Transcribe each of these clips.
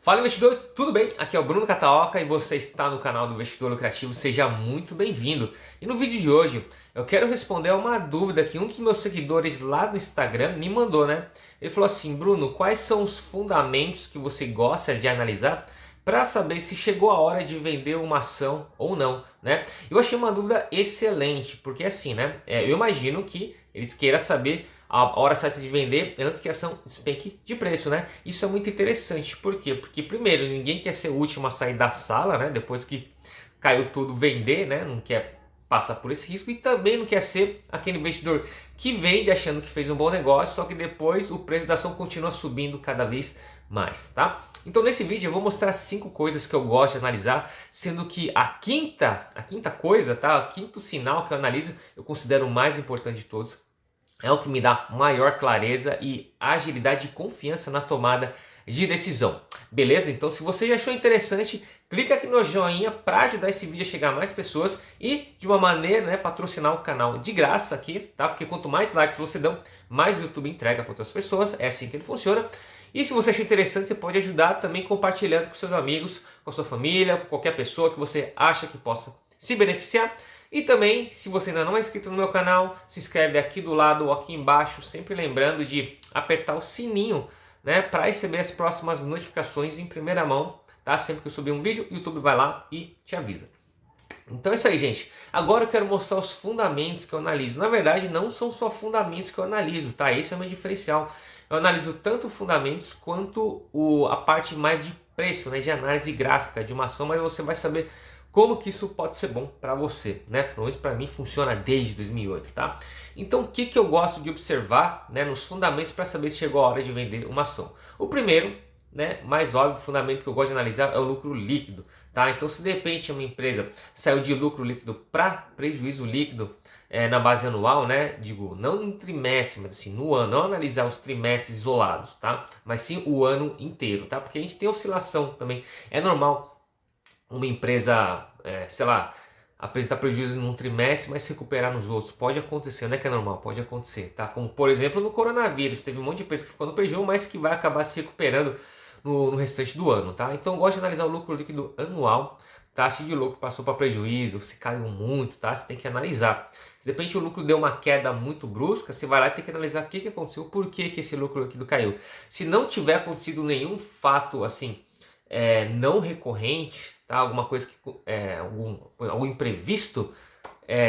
Fala investidor, tudo bem? Aqui é o Bruno Cataoca e você está no canal do Investidor Lucrativo, seja muito bem-vindo. E no vídeo de hoje eu quero responder a uma dúvida que um dos meus seguidores lá no Instagram me mandou, né? Ele falou assim: Bruno, quais são os fundamentos que você gosta de analisar para saber se chegou a hora de vender uma ação ou não, né? Eu achei uma dúvida excelente, porque assim, né? Eu imagino que eles queiram saber a hora certa de vender antes que a ação despenque de preço, né? Isso é muito interessante, por quê? Porque primeiro, ninguém quer ser o último a sair da sala, né? Depois que caiu tudo, vender, né? Não quer passar por esse risco e também não quer ser aquele investidor que vende achando que fez um bom negócio, só que depois o preço da ação continua subindo cada vez mais, tá? Então nesse vídeo eu vou mostrar 5 coisas que eu gosto de analisar, sendo que a quinta coisa, tá? O quinto sinal que eu analiso, eu considero o mais importante de todos. É o que me dá maior clareza e agilidade e confiança na tomada de decisão. Beleza? Então se você já achou interessante, clica aqui no joinha para ajudar esse vídeo a chegar a mais pessoas e de uma maneira, né, patrocinar o canal de graça aqui, tá? Porque quanto mais likes você dá, mais o YouTube entrega para outras pessoas. É assim que ele funciona. E se você achou interessante, você pode ajudar também compartilhando com seus amigos, com a sua família, com qualquer pessoa que você acha que possa se beneficiar. E também, se você ainda não é inscrito no meu canal, se inscreve aqui do lado ou aqui embaixo, sempre lembrando de apertar o sininho, né, para receber as próximas notificações em primeira mão, tá? Sempre que eu subir um vídeo, o YouTube vai lá e te avisa. Então é isso aí, gente. Agora eu quero mostrar os fundamentos que eu analiso. Na verdade, não são só fundamentos que eu analiso, tá? Esse é o meu diferencial. Eu analiso tanto fundamentos quanto a parte mais de preço, né, de análise gráfica de uma ação, mas você vai saber como que isso pode ser bom para você, né? Pelo menos para mim funciona desde 2008, tá? Então o que eu gosto de observar, né, nos fundamentos para saber se chegou a hora de vender uma ação? O primeiro, né, mais óbvio, fundamento que eu gosto de analisar é o lucro líquido, tá? Então se de repente uma empresa saiu de lucro líquido para prejuízo líquido na base anual, né, digo, não em trimestre, mas assim, no ano, não analisar os trimestres isolados, tá? Mas sim o ano inteiro, tá? Porque a gente tem oscilação também, é normal uma empresa, sei lá, apresentar prejuízo num trimestre, mas se recuperar nos outros. Pode acontecer, não é que é normal, pode acontecer, tá? Como, por exemplo, no coronavírus, teve um monte de empresa que ficou no prejuízo, mas que vai acabar se recuperando no restante do ano, tá? Então eu gosto de analisar o lucro líquido anual, tá? Se de lucro passou para prejuízo, se caiu muito, tá? Você tem que analisar. Se de repente o lucro deu uma queda muito brusca, você vai lá e tem que analisar o que aconteceu, por que esse lucro líquido caiu. Se não tiver acontecido nenhum fato assim, não recorrente, tá? Alguma coisa que algum imprevisto,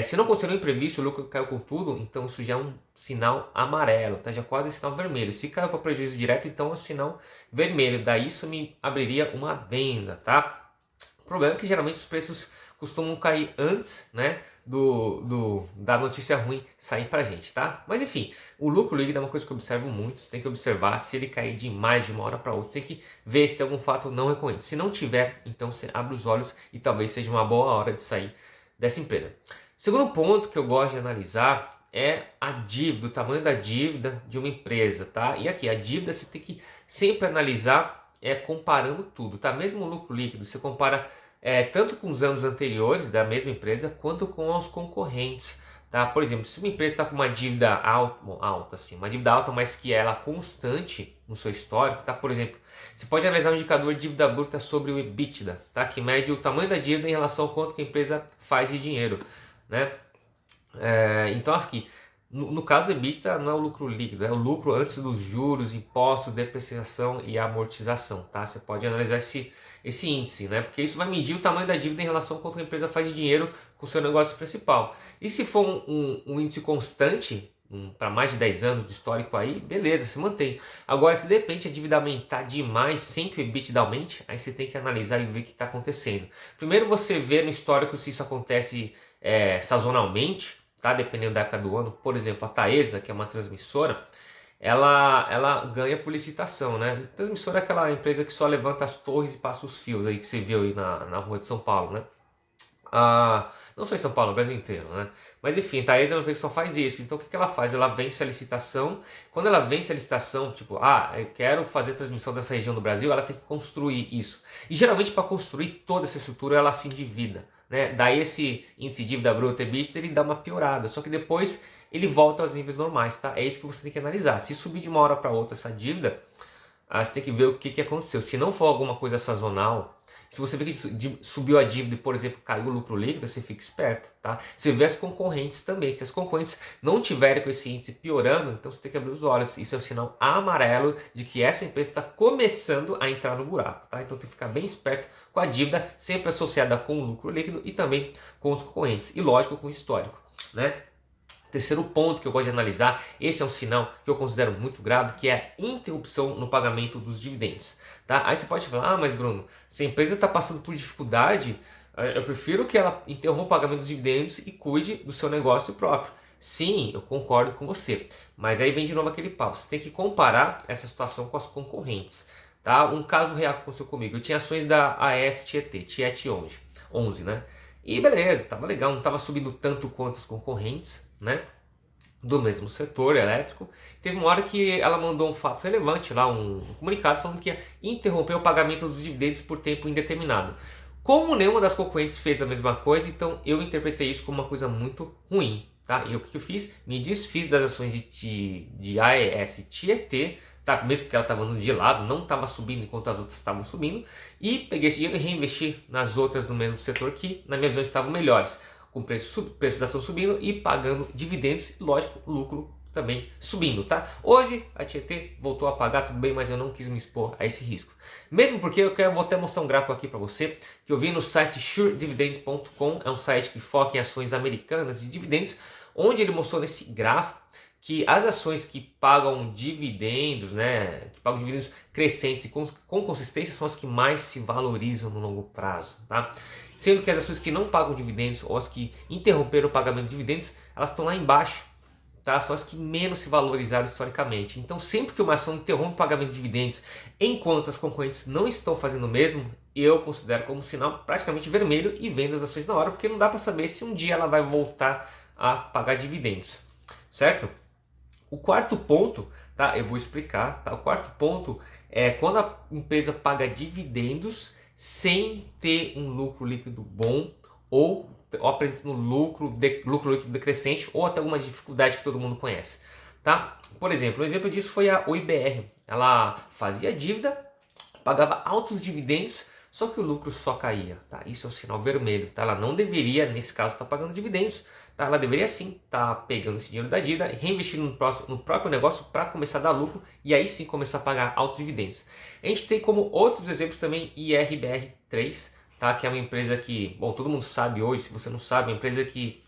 se não aconteceu nenhum imprevisto, o lucro caiu com tudo, então isso já é um sinal amarelo, tá? Já quase sinal vermelho. Se caiu para prejuízo direto, então é um sinal vermelho. Daí isso me abriria uma venda, tá? O problema é que geralmente os preços costumam cair antes, né, da notícia ruim sair pra gente, tá? Mas enfim, o lucro líquido é uma coisa que eu observo muito. Você tem que observar se ele cair demais de uma hora para outra. Você tem que ver se tem algum fato não recorrente. Se não tiver, então você abre os olhos e talvez seja uma boa hora de sair dessa empresa. Segundo ponto que eu gosto de analisar é a dívida, o tamanho da dívida de uma empresa, tá? E aqui, a dívida você tem que sempre analisar comparando tudo, tá? Mesmo o lucro líquido, você compara tanto com os anos anteriores da mesma empresa, quanto com os concorrentes, tá? Por exemplo, se uma empresa está com uma dívida alta, assim, uma dívida alta, mas que ela é constante no seu histórico, tá? Por exemplo, você pode analisar um indicador de dívida bruta sobre o EBITDA, tá? Que mede o tamanho da dívida em relação ao quanto que a empresa faz de dinheiro, né? Então aqui, no caso do EBITDA não é o lucro líquido, é o lucro antes dos juros, impostos, depreciação e amortização, tá? Você pode analisar esse índice, né? Porque isso vai medir o tamanho da dívida em relação a quanto a empresa faz de dinheiro com o seu negócio principal. E se for um índice constante, para mais de 10 anos de histórico aí, beleza, se mantém. Agora, se de repente a dívida aumentar demais sem que o EBITDA aumente, aí você tem que analisar e ver o que está acontecendo. Primeiro você vê no histórico se isso acontece sazonalmente, tá? Dependendo da época do ano. Por exemplo, a Taesa, que é uma transmissora, ela ganha por licitação, né? Transmissora é aquela empresa que só levanta as torres e passa os fios aí que você viu aí na rua de São Paulo, né? Não só em São Paulo, no Brasil inteiro, né? Mas enfim, a Taesa é uma empresa que só faz isso. Então o que ela faz? Ela vence a licitação. Quando ela vence a licitação, tipo, eu quero fazer transmissão dessa região do Brasil, ela tem que construir isso. E geralmente para construir toda essa estrutura ela se endivida, né? Daí esse índice de dívida bruta EBITDA ele dá uma piorada. Só que depois ele volta aos níveis normais, tá? É isso que você tem que analisar. Se subir de uma hora para outra essa dívida, você tem que ver o que aconteceu. Se não for alguma coisa sazonal, se você vê que subiu a dívida e, por exemplo, caiu o lucro líquido, você fica esperto, tá? Você vê as concorrentes também. Se as concorrentes não tiverem com esse índice piorando, então você tem que abrir os olhos. Isso é um sinal amarelo de que essa empresa está começando a entrar no buraco, tá? Então tem que ficar bem esperto com a dívida sempre associada com o lucro líquido e também com os concorrentes. E lógico, com o histórico, né? Terceiro ponto que eu gosto de analisar, esse é um sinal que eu considero muito grave, que é a interrupção no pagamento dos dividendos. Tá? Aí você pode falar, mas Bruno, se a empresa está passando por dificuldade, eu prefiro que ela interrompa o pagamento dos dividendos e cuide do seu negócio próprio. Sim, eu concordo com você, mas aí vem de novo aquele papo, você tem que comparar essa situação com as concorrentes. Tá? Um caso real que aconteceu comigo, eu tinha ações da AES Tietê 11, né? E beleza, tava legal, não tava subindo tanto quanto as concorrentes, né? Do mesmo setor elétrico. Teve uma hora que ela mandou um fato relevante lá, um comunicado falando que ia interromper o pagamento dos dividendos por tempo indeterminado. Como nenhuma das concorrentes fez a mesma coisa, então eu interpretei isso como uma coisa muito ruim. Tá? E o que eu fiz? Me desfiz das ações de AES Tietê, tá? Mesmo porque ela estava de lado, não estava subindo enquanto as outras estavam subindo, e peguei esse dinheiro e reinvesti nas outras do mesmo setor que, na minha visão, estavam melhores, com preço da ação subindo e pagando dividendos e, lógico, lucro também subindo, tá? Hoje a Tietê voltou a pagar, tudo bem, mas eu não quis me expor a esse risco. Mesmo porque vou até mostrar um gráfico aqui para você, que eu vi no site suredividends.com, é um site que foca em ações americanas de dividendos, onde ele mostrou nesse gráfico que as ações que pagam dividendos, né, que pagam dividendos crescentes e com consistência são as que mais se valorizam no longo prazo, tá? Sendo que as ações que não pagam dividendos ou as que interromperam o pagamento de dividendos, elas estão lá embaixo, tá? São as que menos se valorizaram historicamente. Então, sempre que uma ação interrompe o pagamento de dividendos, enquanto as concorrentes não estão fazendo o mesmo, eu considero como sinal praticamente vermelho e vendo as ações na hora, porque não dá para saber se um dia ela vai voltar a pagar dividendos, certo? O quarto ponto, tá? Eu vou explicar, tá? O quarto ponto é quando a empresa paga dividendos sem ter um lucro líquido bom ou apresentando lucro líquido decrescente ou até alguma dificuldade que todo mundo conhece, tá? Por exemplo, um exemplo disso foi a OIBR. Ela fazia dívida, pagava altos dividendos, só que o lucro só caía, tá? Isso é um sinal vermelho, tá? Ela não deveria, nesse caso, estar pagando dividendos, tá? Ela deveria sim estar pegando esse dinheiro da dívida, reinvestindo no próprio negócio para começar a dar lucro e aí sim começar a pagar altos dividendos. A gente tem como outros exemplos também IRBR3, tá? Que é uma empresa que, bom, todo mundo sabe hoje, se você não sabe, é uma empresa que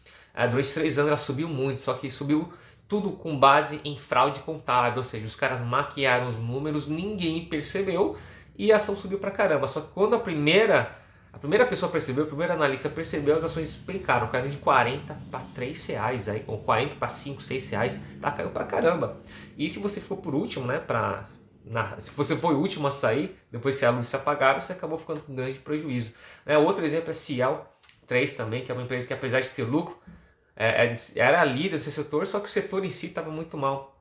durante 3 anos ela subiu muito, só que subiu tudo com base em fraude contábil, ou seja, os caras maquiaram os números, ninguém percebeu, e a ação subiu pra caramba. Só que quando a primeira pessoa percebeu, o primeiro analista percebeu, as ações despencaram, caíram de 40 para 3 reais, aí, ou 40 para 5, 6 reais, tá, caiu pra caramba. E se você for por último, né, se você foi o último a sair, depois que a luz se apagaram, você acabou ficando com grande prejuízo. Outro exemplo é Ciel 3 também, que é uma empresa que apesar de ter lucro, era a líder do seu setor, só que o setor em si estava muito mal.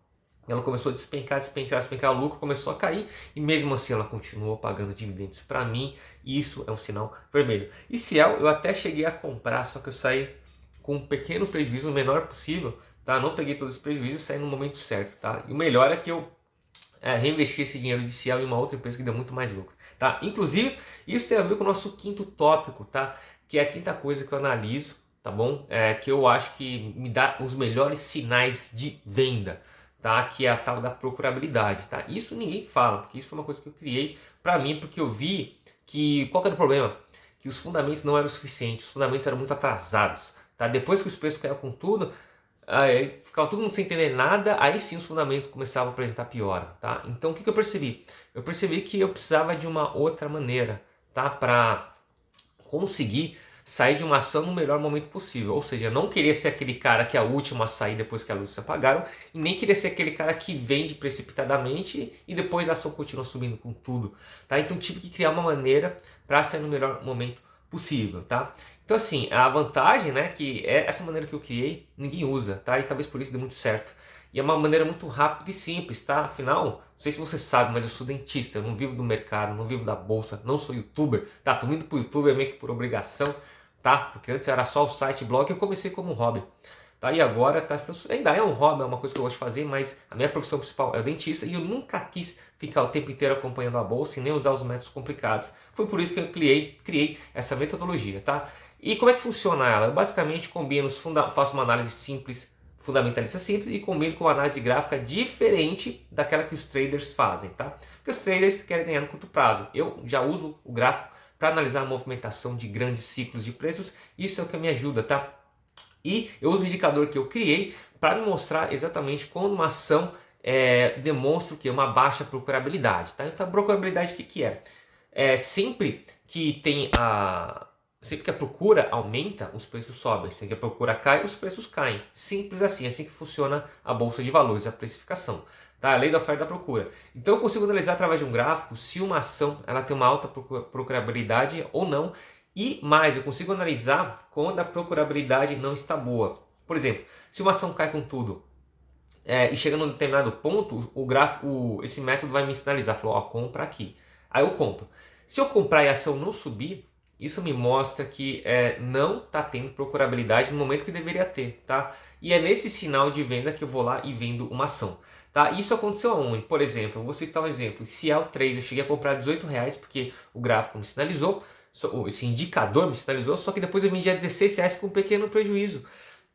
Ela começou a despencar, o lucro começou a cair e mesmo assim ela continuou pagando dividendos. Para mim, isso é um sinal vermelho. E Ciel eu até cheguei a comprar, só que eu saí com um pequeno prejuízo, o menor possível, tá? Não peguei todos os prejuízos, saí no momento certo, tá? E o melhor é que eu reinvesti esse dinheiro de Ciel em uma outra empresa que deu muito mais lucro, tá? Inclusive, isso tem a ver com o nosso quinto tópico, tá? Que é a quinta coisa que eu analiso, tá bom? Que eu acho que me dá os melhores sinais de venda, tá? Que é a tal da procurabilidade, tá? Isso ninguém fala, porque isso foi uma coisa que eu criei para mim, porque eu vi que qual que era o problema? Que os fundamentos não eram suficientes, os fundamentos eram muito atrasados, tá? Depois que os preços caíram com tudo, aí ficava todo mundo sem entender nada, aí sim os fundamentos começavam a apresentar piora, tá? Então o que eu percebi? Eu percebi que eu precisava de uma outra maneira, tá? Para conseguir sair de uma ação no melhor momento possível. Ou seja, eu não queria ser aquele cara que é o último a sair depois que a luz se apagaram, e nem queria ser aquele cara que vende precipitadamente e depois a ação continua subindo com tudo, tá? Então tive que criar uma maneira para sair no melhor momento possível, tá? Então assim, a vantagem, né, que é essa maneira que eu criei, ninguém usa, tá? E talvez por isso dê muito certo. E é uma maneira muito rápida e simples, tá? Afinal, não sei se você sabe, mas eu sou dentista, eu não vivo do mercado, não vivo da bolsa, não sou youtuber, tá? Tô indo pro YouTube meio que por obrigação, tá? Porque antes era só o site, blog, eu comecei como um hobby, tá? E agora ainda é um hobby, é uma coisa que eu gosto de fazer, mas a minha profissão principal é o dentista e eu nunca quis ficar o tempo inteiro acompanhando a bolsa e nem usar os métodos complicados. Foi por isso que eu criei essa metodologia, tá? E como é que funciona ela? Eu basicamente faço uma análise simples, fundamentalista simples, e combino com uma análise gráfica diferente daquela que os traders fazem, tá? Porque os traders querem ganhar no curto prazo. Eu já uso o gráfico para analisar a movimentação de grandes ciclos de preços. Isso é o que me ajuda, tá? E eu uso o indicador que eu criei para me mostrar exatamente quando uma ação demonstra que uma baixa procurabilidade, tá? Então a procurabilidade o que é? Sempre que a procura aumenta, os preços sobem. Sempre que a procura cai, os preços caem. Simples assim, é assim que funciona a bolsa de valores, a precificação. Tá? A lei da oferta e da procura. Então eu consigo analisar através de um gráfico se uma ação ela tem uma alta procurabilidade ou não. E mais, eu consigo analisar quando a procurabilidade não está boa. Por exemplo, se uma ação cai com tudo e chega num determinado ponto, esse método vai me sinalizar, falou, ó, compra aqui. Aí eu compro. Se eu comprar e a ação não subir, isso me mostra que não está tendo procurabilidade no momento que deveria ter, tá? E é nesse sinal de venda que eu vou lá e vendo uma ação, tá? Isso aconteceu aonde? Por exemplo, eu vou citar um exemplo. Ciel 3, eu cheguei a comprar R$18 porque o gráfico me sinalizou, esse indicador me sinalizou, só que depois eu vendi a R$16 com um pequeno prejuízo.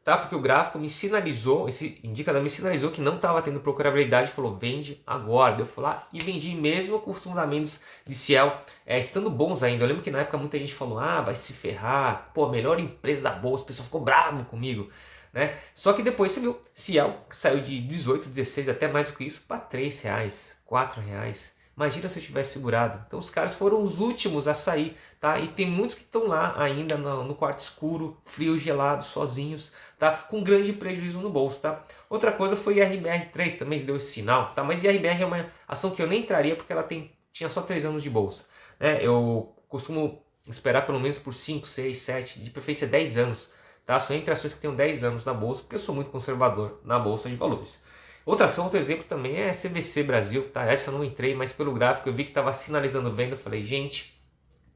Tá? Porque o gráfico me sinalizou, esse indicador me sinalizou que não estava tendo procurabilidade, falou vende agora. Eu fui lá e vendi mesmo com os fundamentos de Ciel estando bons ainda. Eu lembro que na época muita gente falou, vai se ferrar, pô, melhor empresa da bolsa, o pessoal ficou bravo comigo. Né? Só que depois você viu, Ciel saiu de 18, 16, até mais do que isso, para R$3, R$4. Imagina se eu tivesse segurado. Então os caras foram os últimos a sair, tá? E tem muitos que estão lá ainda no quarto escuro, frio, gelado, sozinhos, tá? Com grande prejuízo no bolso, tá? Outra coisa foi IRBR3, também deu esse sinal, tá? Mas IRBR é uma ação que eu nem entraria porque ela tinha só 3 anos de bolsa, né? Eu costumo esperar pelo menos por 5, 6, 7, de preferência 10 anos, tá? Só entre ações que tenham 10 anos na bolsa, porque eu sou muito conservador na bolsa de valores. Outra ação, outro exemplo também é a CVC Brasil, tá? Essa eu não entrei, mas pelo gráfico eu vi que estava sinalizando venda, eu falei, gente,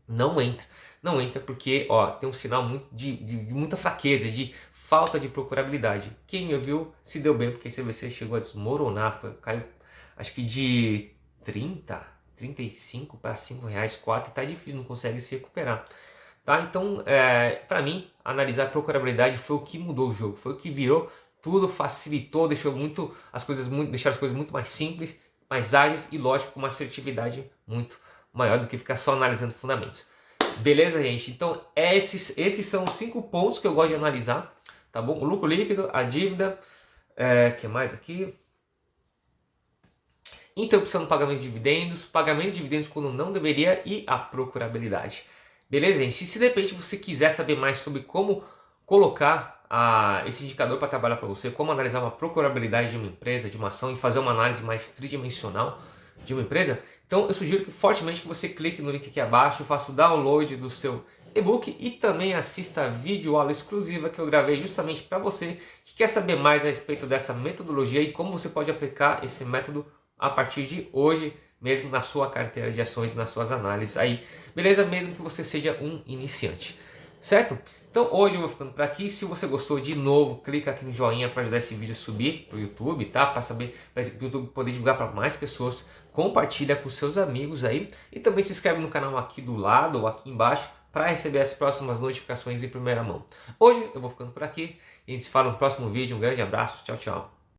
não entra porque ó, tem um sinal de muita fraqueza, de falta de procurabilidade. Quem me ouviu se deu bem, porque a CVC chegou a desmoronar, caiu acho que de 35 para R$5, 4, e tá difícil, não consegue se recuperar. Tá? Então, para mim, analisar a procurabilidade foi o que mudou o jogo, foi o que virou tudo, facilitou, deixaram as coisas muito mais simples, mais ágeis e, lógico, com uma assertividade muito maior do que ficar só analisando fundamentos. Beleza, gente? Então, esses são os 5 pontos que eu gosto de analisar, tá bom? O lucro líquido, a dívida, que mais aqui? Interrupção do pagamento de dividendos quando não deveria e a procurabilidade. Beleza, gente? Se de repente você quiser saber mais sobre como colocar esse indicador para trabalhar para você, como analisar uma procurabilidade de uma empresa, de uma ação e fazer uma análise mais tridimensional de uma empresa, então eu sugiro fortemente que você clique no link aqui abaixo, faça o download do seu e-book e também assista a videoaula exclusiva que eu gravei justamente para você que quer saber mais a respeito dessa metodologia e como você pode aplicar esse método a partir de hoje mesmo na sua carteira de ações, nas suas análises aí, beleza? Mesmo que você seja um iniciante, certo? Então hoje eu vou ficando por aqui. Se você gostou, de novo, clica aqui no joinha para ajudar esse vídeo a subir para o YouTube, tá? Para o YouTube poder divulgar para mais pessoas. Compartilha com seus amigos aí. E também se inscreve no canal aqui do lado ou aqui embaixo para receber as próximas notificações em primeira mão. Hoje eu vou ficando por aqui. A gente se fala no próximo vídeo. Um grande abraço. Tchau, tchau.